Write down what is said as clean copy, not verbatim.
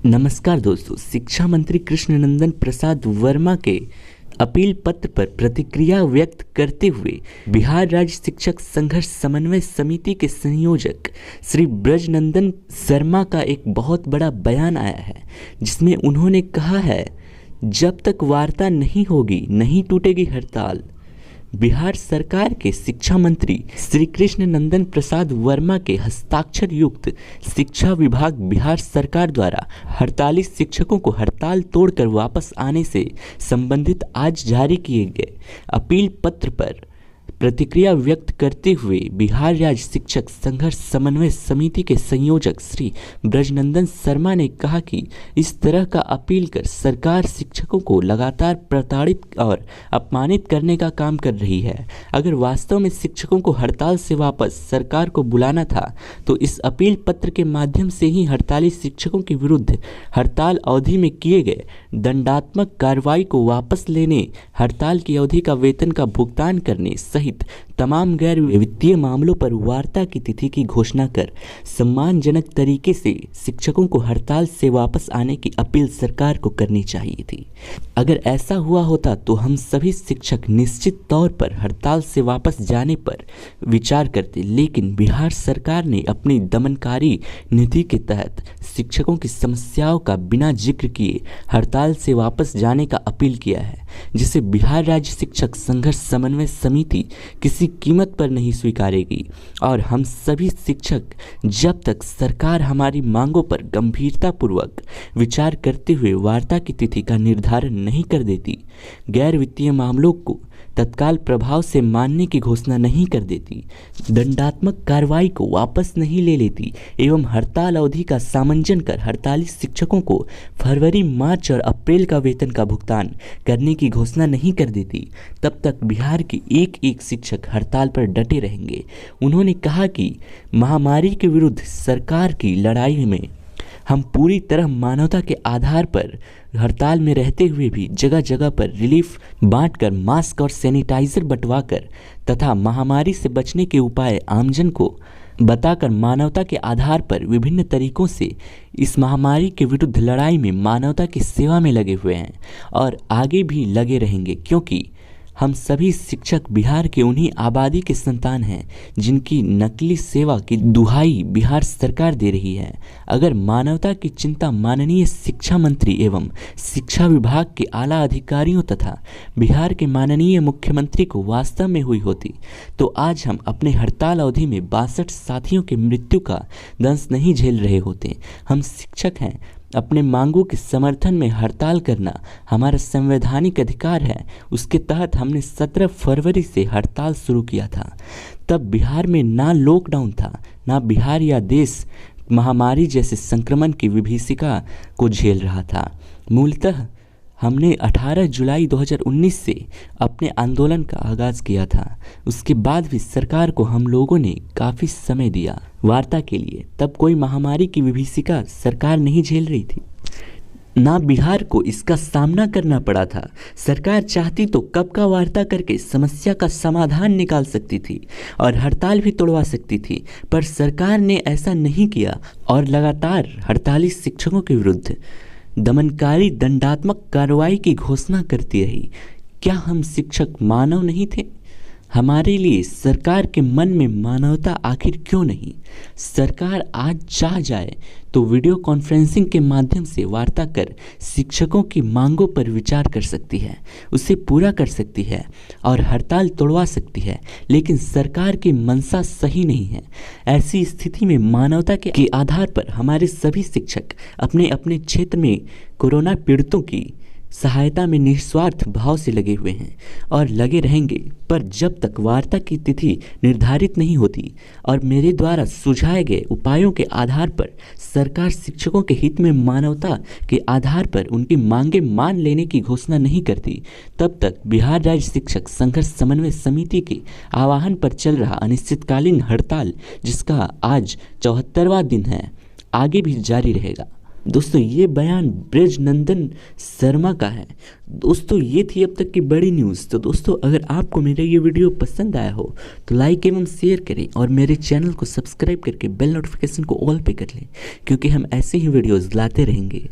नमस्कार दोस्तों। शिक्षा मंत्री कृष्णनंदन प्रसाद वर्मा के अपील पत्र पर प्रतिक्रिया व्यक्त करते हुए बिहार राज्य शिक्षक संघर्ष समन्वय समिति के संयोजक श्री ब्रजनंदन शर्मा का एक बहुत बड़ा बयान आया है, जिसमें उन्होंने कहा है, जब तक वार्ता नहीं होगी नहीं टूटेगी हड़ताल। बिहार सरकार के शिक्षा मंत्री श्री कृष्णनंदन प्रसाद वर्मा के हस्ताक्षर युक्त शिक्षा विभाग बिहार सरकार द्वारा हड़ताली शिक्षकों को हड़ताल तोड़कर वापस आने से संबंधित आज जारी किए गए अपील पत्र पर प्रतिक्रिया व्यक्त करते हुए बिहार राज्य शिक्षक संघर्ष समन्वय समिति के संयोजक श्री ब्रजनंदन शर्मा ने कहा कि इस तरह का अपील कर सरकार शिक्षकों को लगातार प्रताड़ित और अपमानित करने का काम कर रही है। अगर वास्तव में शिक्षकों को हड़ताल से वापस सरकार को बुलाना था तो इस अपील पत्र के माध्यम से ही हड़ताली शिक्षकों के विरुद्ध हड़ताल अवधि में किए गए दंडात्मक कार्रवाई को वापस लेने, हड़ताल की अवधि का वेतन का भुगतान करने सहित तमाम गैर वित्तीय मामलों पर वार्ता की तिथि की घोषणा कर सम्मानजनक तरीके से शिक्षकों को हड़ताल से वापस आने की अपील सरकार को करनी चाहिए थी। अगर ऐसा हुआ होता तो हम सभी शिक्षक निश्चित तौर पर हड़ताल से वापस जाने पर विचार करते, लेकिन बिहार सरकार ने अपनी दमनकारी नीति के तहत शिक्षकों की समस्याओं का बिना जिक्र किए हड़ताल से वापस जाने का अपील किया है, जिसे बिहार राज्य शिक्षक संघर्ष समन्वय समिति किसी कीमत पर नहीं स्वीकारेगी। और हम सभी शिक्षक जब तक सरकार हमारी मांगों पर गंभीरतापूर्वक विचार करते हुए वार्ता की तिथि का निर्धारण नहीं कर देती, गैर वित्तीय मामलों को तत्काल प्रभाव से मानने की घोषणा नहीं कर देती, दंडात्मक कार्रवाई को वापस नहीं ले लेती एवं हड़ताल अवधि का सामंजन कर हड़ताली शिक्षकों को फरवरी, मार्च और अप्रैल का वेतन का भुगतान करने की घोषणा नहीं कर देती, तब तक बिहार के एक एक शिक्षक हड़ताल पर डटे रहेंगे। उन्होंने कहा कि महामारी के विरुद्ध सरकार की लड़ाई में हम पूरी तरह मानवता के आधार पर हड़ताल में रहते हुए भी जगह जगह पर रिलीफ बांटकर, मास्क और सैनिटाइजर बंटवाकर तथा महामारी से बचने के उपाय आमजन को बताकर मानवता के आधार पर विभिन्न तरीकों से इस महामारी के विरुद्ध लड़ाई में मानवता की सेवा में लगे हुए हैं और आगे भी लगे रहेंगे, क्योंकि हम सभी शिक्षक बिहार के उन्हीं आबादी के संतान हैं जिनकी नकली सेवा की दुहाई बिहार सरकार दे रही है। अगर मानवता की चिंता माननीय शिक्षा मंत्री एवं शिक्षा विभाग के आला अधिकारियों तथा बिहार के माननीय मुख्यमंत्री को वास्तव में हुई होती तो आज हम अपने हड़ताल अवधि में 62 साथियों की मृत्यु का दंश नहीं झेल रहे होते। हम शिक्षक हैं, अपने मांगों के समर्थन में हड़ताल करना हमारा संवैधानिक अधिकार है। उसके तहत हमने 17 फरवरी से हड़ताल शुरू किया था। तब बिहार में ना लॉकडाउन था, ना बिहार या देश महामारी जैसे संक्रमण की विभीषिका को झेल रहा था। मूलतः हमने 18 जुलाई 2019 से अपने आंदोलन का आगाज किया था। उसके बाद भी सरकार को हम लोगों ने काफ़ी समय दिया वार्ता के लिए। तब कोई महामारी की विभीषिका सरकार नहीं झेल रही थी, ना बिहार को इसका सामना करना पड़ा था। सरकार चाहती तो कब का वार्ता करके समस्या का समाधान निकाल सकती थी और हड़ताल भी तोड़वा सकती थी, पर सरकार ने ऐसा नहीं किया और लगातार हड़ताली शिक्षकों के विरुद्ध दमनकारी दंडात्मक कार्रवाई की घोषणा करती रही। क्या हम शिक्षक मानव नहीं थे? हमारे लिए सरकार के मन में मानवता आखिर क्यों नहीं? सरकार आज चाह जाए तो वीडियो कॉन्फ्रेंसिंग के माध्यम से वार्ता कर शिक्षकों की मांगों पर विचार कर सकती है, उसे पूरा कर सकती है और हड़ताल तोड़वा सकती है, लेकिन सरकार की मंशा सही नहीं है। ऐसी स्थिति में मानवता के आधार पर हमारे सभी शिक्षक अपने अपने क्षेत्र में कोरोना पीड़ितों की सहायता में निस्वार्थ भाव से लगे हुए हैं और लगे रहेंगे। पर जब तक वार्ता की तिथि निर्धारित नहीं होती और मेरे द्वारा सुझाए गए उपायों के आधार पर सरकार शिक्षकों के हित में मानवता के आधार पर उनकी मांगे मान लेने की घोषणा नहीं करती, तब तक बिहार राज्य शिक्षक संघर्ष समन्वय समिति के आह्वान पर चल रहा अनिश्चितकालीन हड़ताल, जिसका आज 74वां दिन है, आगे भी जारी रहेगा। दोस्तों ये बयान ब्रजनंदन शर्मा का है। दोस्तों ये थी अब तक की बड़ी न्यूज़। तो दोस्तों अगर आपको मेरा ये वीडियो पसंद आया हो तो लाइक एवं शेयर करें और मेरे चैनल को सब्सक्राइब करके बेल नोटिफिकेशन को ऑल पे कर लें, क्योंकि हम ऐसे ही वीडियोज़ लाते रहेंगे।